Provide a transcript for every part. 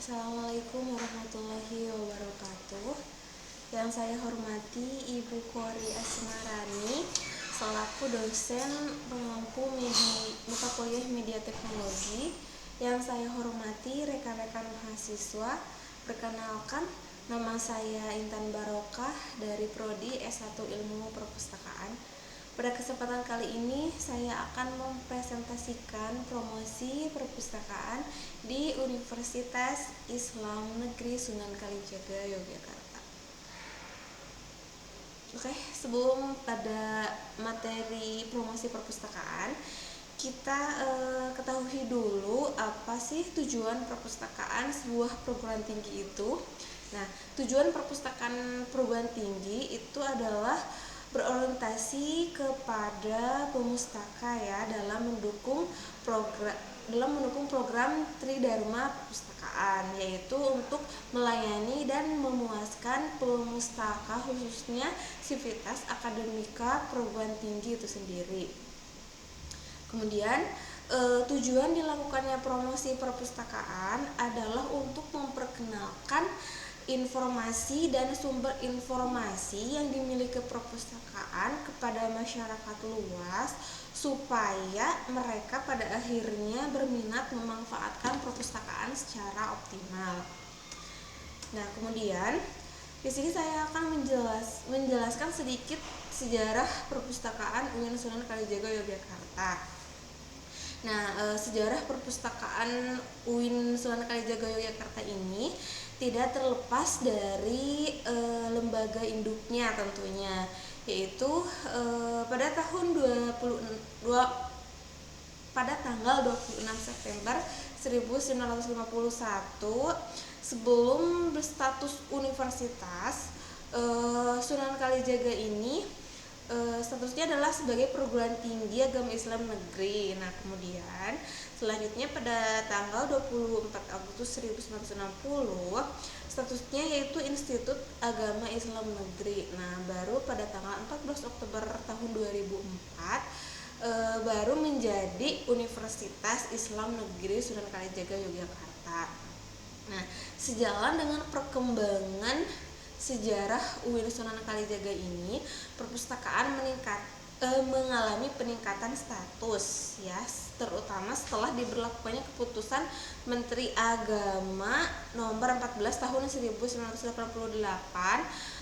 Assalamualaikum warahmatullahi wabarakatuh. Yang saya hormati Ibu Kori Asmarani selaku dosen pengampu mata kuliah media teknologi. Yang saya hormati rekan-rekan mahasiswa, perkenalkan nama saya Intan Barokah dari Prodi S1 Ilmu Perpustakaan. Pada kesempatan kali ini saya akan mempresentasikan promosi perpustakaan di Universitas Islam Negeri Sunan Kalijaga, Yogyakarta. Oke, sebelum pada materi promosi perpustakaan, kita ketahui dulu apa sih tujuan perpustakaan sebuah perguruan tinggi itu. Nah, tujuan perpustakaan perguruan tinggi itu adalah berorientasi kepada pemustaka ya dalam mendukung program Tridharma Perpustakaan, yaitu untuk melayani dan memuaskan pemustaka khususnya sivitas akademika perguruan tinggi itu sendiri. Kemudian tujuan dilakukannya promosi perpustakaan adalah untuk memperkenalkan informasi dan sumber informasi yang dimiliki perpustakaan kepada masyarakat luas supaya mereka pada akhirnya berminat memanfaatkan perpustakaan secara optimal. Nah, kemudian di sini saya akan menjelaskan sedikit sejarah perpustakaan UIN Sunan Kalijaga Yogyakarta. Nah, sejarah perpustakaan UIN Sunan Kalijaga Yogyakarta ini tidak terlepas dari lembaga induknya tentunya, yaitu pada tanggal 26 September 1951 sebelum berstatus universitas, Sunan Kalijaga ini statusnya adalah sebagai perguruan tinggi agama Islam negeri. Nah, kemudian selanjutnya pada tanggal 24 Agustus 1960 statusnya yaitu Institut Agama Islam Negeri. Nah, baru pada tanggal 14 Oktober tahun 2004 baru menjadi Universitas Islam Negeri Sunan Kalijaga Yogyakarta. Nah, sejalan dengan perkembangan sejarah UIN Sunan Kalijaga ini, perpustakaan mengalami peningkatan status ya, terutama setelah diberlakukannya keputusan Menteri Agama nomor 14 tahun 1988.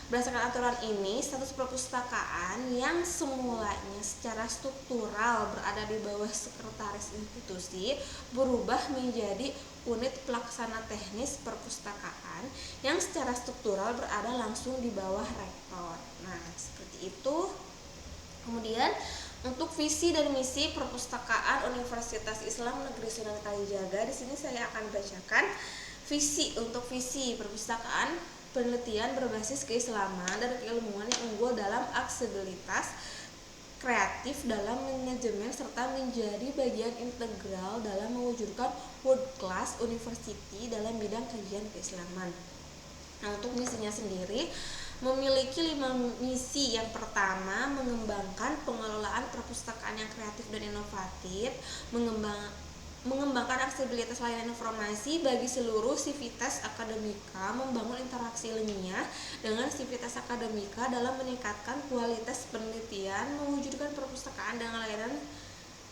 Berdasarkan aturan ini, status perpustakaan yang semulanya secara struktural berada di bawah sekretaris institusi berubah menjadi unit pelaksana teknis perpustakaan yang secara struktural berada langsung di bawah rektor. Nah, seperti itu. Kemudian untuk visi dan misi perpustakaan Universitas Islam Negeri Sunan Kalijaga, di sini saya akan bacakan visi. Untuk visi perpustakaan, penelitian berbasis keislaman dan keilmuan yang unggul dalam aksesibilitas, kreatif dalam manajemen, serta menjadi bagian integral dalam mewujudkan world class university dalam bidang kajian keislaman. Nah, untuk misinya sendiri memiliki 5 misi. Yang pertama, mengembangkan pengelolaan perpustakaan yang kreatif dan inovatif, mengembangkan aksesibilitas layanan informasi bagi seluruh sivitas akademika, membangun interaksi ilmiah dengan sivitas akademika dalam meningkatkan kualitas penelitian, mewujudkan perpustakaan dengan layanan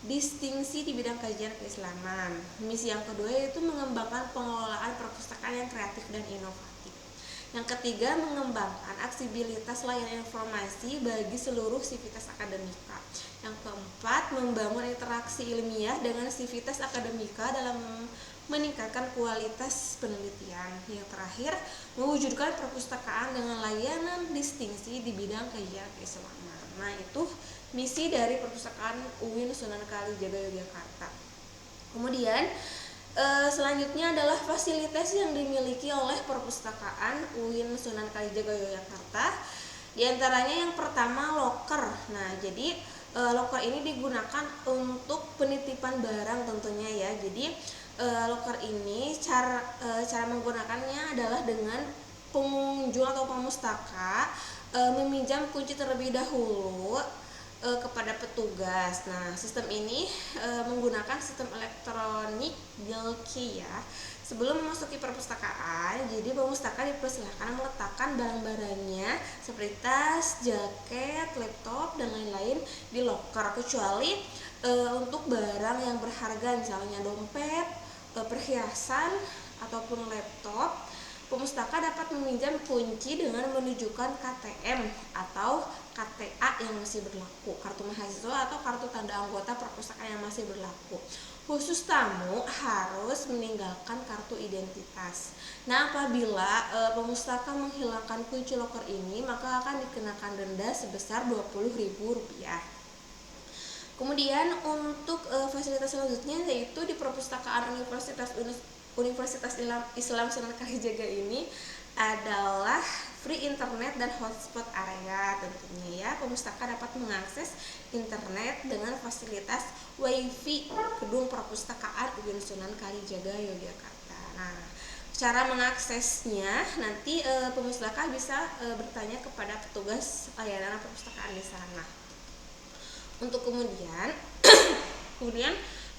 distingsi di bidang kajian keislaman. Misi yang kedua yaitu mengembangkan pengelolaan perpustakaan yang kreatif dan inovatif. Yang ketiga, mengembangkan aksesibilitas layanan informasi bagi seluruh sivitas akademika. Yang keempat, membangun interaksi ilmiah dengan sivitas akademika dalam meningkatkan kualitas penelitian. Yang terakhir, mewujudkan perpustakaan dengan layanan distingsi di bidang kajian keislaman. Nah, itu misi dari perpustakaan UIN Sunan Kalijaga Yogyakarta. Kemudian selanjutnya adalah fasilitas yang dimiliki oleh perpustakaan UIN Sunan Kalijaga Yogyakarta. Di antaranya yang pertama, loker. Nah, jadi loker ini digunakan untuk penitipan barang tentunya ya. Jadi loker ini cara menggunakannya adalah dengan pengunjung atau pemustaka meminjam kunci terlebih dahulu kepada petugas. Nah, sistem ini menggunakan sistem elektronik Gilkey ya. Sebelum memasuki perpustakaan, jadi pemustaka dipersilakan meletakkan barang-barangnya seperti tas, jaket, laptop, dan lain-lain di loker, kecuali untuk barang yang berharga, misalnya dompet, perhiasan, ataupun laptop. Pemustaka dapat meminjam kunci dengan menunjukkan KTM atau KTA yang masih berlaku, kartu mahasiswa atau kartu tanda anggota perpustakaan yang masih berlaku. Khusus tamu harus meninggalkan kartu identitas. Nah, apabila pemustaka menghilangkan kunci loker ini, maka akan dikenakan denda sebesar Rp20.000. Kemudian untuk fasilitas selanjutnya yaitu di perpustakaan Universitas Islam Sunan Kalijaga ini adalah free internet dan hotspot area tentunya ya. Pemustaka dapat mengakses internet dengan fasilitas wifi gedung perpustakaan UIN Sunan Kalijaga Yogyakarta. Nah, cara mengaksesnya nanti pemustaka bisa bertanya kepada petugas layanan perpustakaan di sana. Untuk kemudian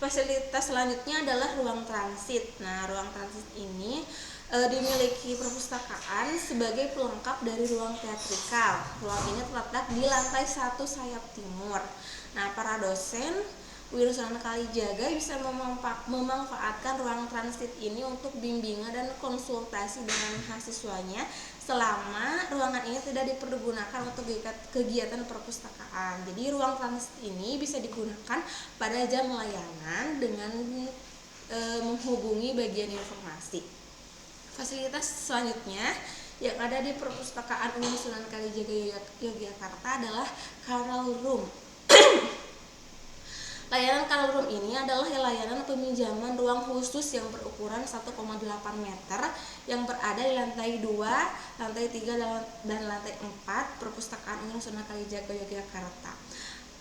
fasilitas selanjutnya adalah ruang transit. Nah, ruang transit ini dimiliki perpustakaan sebagai pelengkap dari ruang teatrikal. Ruang ini terletak di lantai 1 sayap timur. Nah, para dosen UIN Sunan Kalijaga bisa memanfaatkan ruang transit ini untuk bimbingan dan konsultasi dengan mahasiswanya selama ruangan ini tidak dipergunakan untuk kegiatan perpustakaan. Jadi ruang transit ini bisa digunakan pada jam layanan dengan menghubungi bagian informasi. Fasilitas selanjutnya yang ada di perpustakaan UIN Sunan Kalijaga Yogyakarta adalah Carel Room. Layanan Carel Room ini adalah layanan peminjaman ruang khusus yang berukuran 1,8 meter yang berada di lantai 2, lantai 3, dan lantai 4 perpustakaan UIN Sunan Kalijaga Yogyakarta.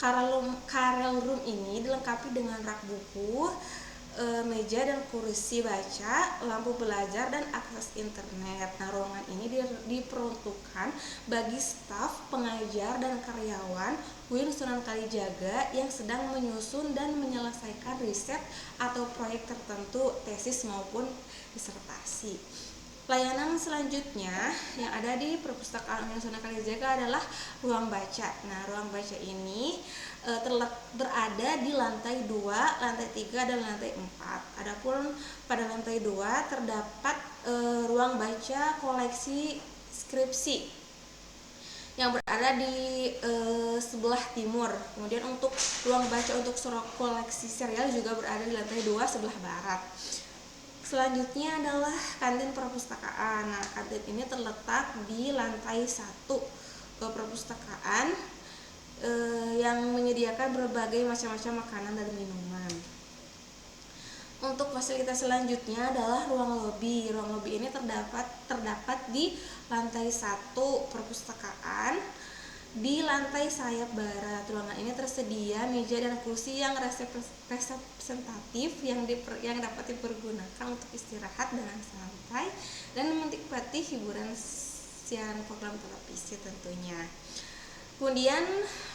Carel Room ini dilengkapi dengan rak buku, meja dan kursi baca, lampu belajar, dan akses internet. Nah, ruangan ini diperuntukkan bagi staf, pengajar, dan karyawan UIN Sunan Kalijaga yang sedang menyusun dan menyelesaikan riset atau proyek tertentu, tesis maupun disertasi. Layanan selanjutnya yang ada di perpustakaan UIN Sunan Kalijaga adalah ruang baca. Nah, ruang baca ini berada di lantai 2, lantai 3, dan lantai 4. Adapun pada lantai 2 terdapat ruang baca koleksi skripsi yang berada di sebelah timur. Kemudian untuk ruang baca untuk koleksi serial juga berada di lantai 2 sebelah barat. Selanjutnya adalah kantin perpustakaan. Nah, kantin ini terletak di lantai 1 perpustakaan yang menyediakan berbagai macam-macam makanan dan minuman. Untuk fasilitas selanjutnya adalah ruang lobi. Ruang lobi ini terdapat di lantai 1 perpustakaan. Di lantai sayap barat, ruangan ini tersedia meja dan kursi yang representatif yang dapat dipergunakan untuk istirahat dengan santai dan menikmati hiburan siaran program televisi tentunya. Kemudian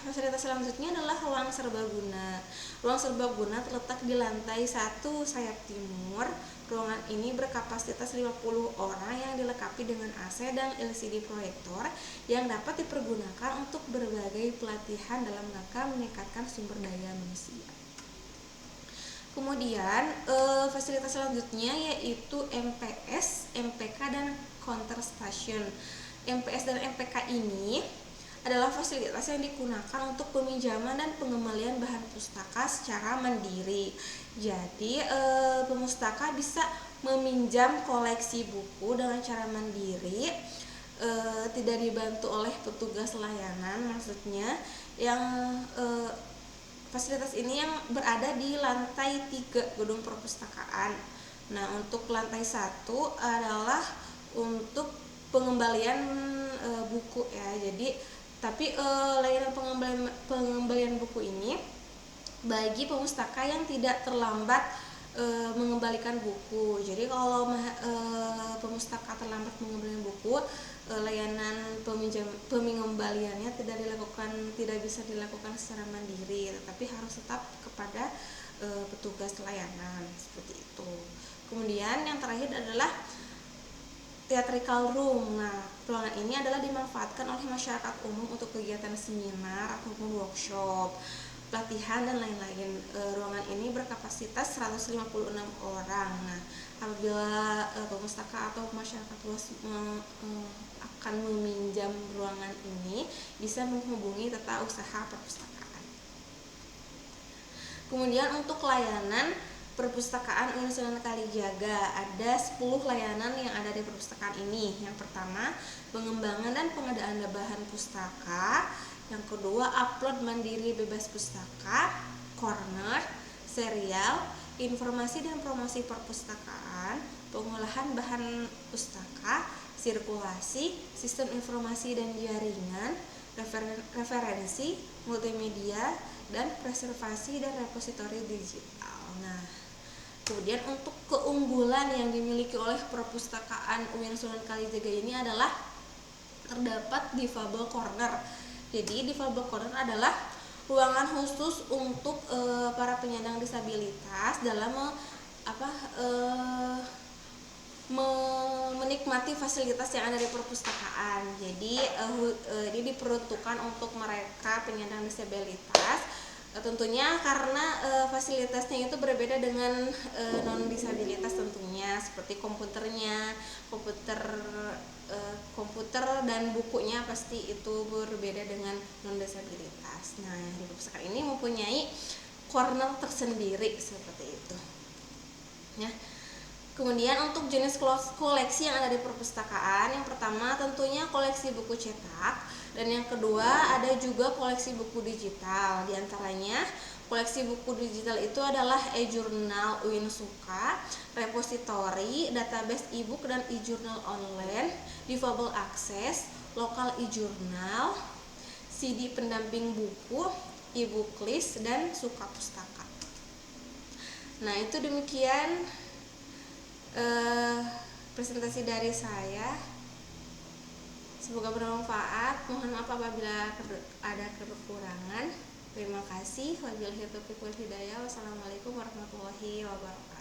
fasilitas selanjutnya adalah ruang serbaguna. Ruang serbaguna terletak di lantai 1 sayap timur. Ruangan ini berkapasitas 50 orang yang dilengkapi dengan AC dan LCD proyektor yang dapat dipergunakan untuk berbagai pelatihan dalam rangka meningkatkan sumber daya manusia. Kemudian fasilitas selanjutnya yaitu MPS, MPK, dan counter station. MPS dan MPK ini adalah fasilitas yang digunakan untuk peminjaman dan pengembalian bahan pustaka secara mandiri. Jadi pemustaka bisa meminjam koleksi buku dengan cara mandiri, tidak dibantu oleh petugas layanan. Maksudnya yang fasilitas ini yang berada di lantai 3 gedung perpustakaan. Nah, untuk lantai 1 adalah untuk pengembalian buku ya. Tapi layanan pengembalian buku ini bagi pemustaka yang tidak terlambat mengembalikan buku. Jadi kalau pemustaka terlambat mengembalikan buku, layanan pengembaliannya tidak bisa dilakukan secara mandiri, tetapi harus tetap kepada petugas layanan seperti itu. Kemudian yang terakhir adalah theatrical room. Nah, ruangan ini adalah dimanfaatkan oleh masyarakat umum untuk kegiatan seminar ataupun workshop, pelatihan dan lain-lain. Ruangan ini berkapasitas 156 orang. Nah, apabila pemustaka atau masyarakat luas akan meminjam ruangan ini, bisa menghubungi Tata Usaha Perpustakaan. Kemudian untuk layanan Perpustakaan Universitas Kalijaga, ada 10 layanan yang ada di perpustakaan ini. Yang pertama, pengembangan dan pengadaan bahan pustaka. Yang kedua, upload mandiri bebas pustaka, corner, serial, informasi dan promosi perpustakaan, pengolahan bahan pustaka, sirkulasi, sistem informasi dan jaringan, referensi, multimedia, dan preservasi dan repositori digital. Nah, kemudian untuk keunggulan yang dimiliki oleh perpustakaan UIN Sunan Kalijaga ini adalah terdapat Difabel Corner. Jadi Difabel Corner adalah ruangan khusus untuk para penyandang disabilitas dalam menikmati fasilitas yang ada di perpustakaan. Jadi ini diperuntukkan untuk mereka penyandang disabilitas. Tentunya karena fasilitasnya itu berbeda dengan non disabilitas tentunya, seperti komputernya, komputer dan bukunya pasti itu berbeda dengan non disabilitas. Nah, di perpustakaan ini mempunyai corner tersendiri seperti itu. Ya. Kemudian untuk jenis koleksi yang ada di perpustakaan, yang pertama tentunya koleksi buku cetak, dan yang kedua ada juga koleksi buku digital. Di antaranya koleksi buku digital itu adalah e-jurnal UIN Suka, repositori, database e-book dan e-jurnal online, difabel akses, lokal e-jurnal, CD pendamping buku, e-book list, dan suka pustaka. Nah, itu demikian presentasi dari saya. Semoga bermanfaat. Mohon maaf apabila ada kekurangan. Terima kasih. Wabillahi taufiq wal hidayah. Wassalamualaikum warahmatullahi wabarakatuh.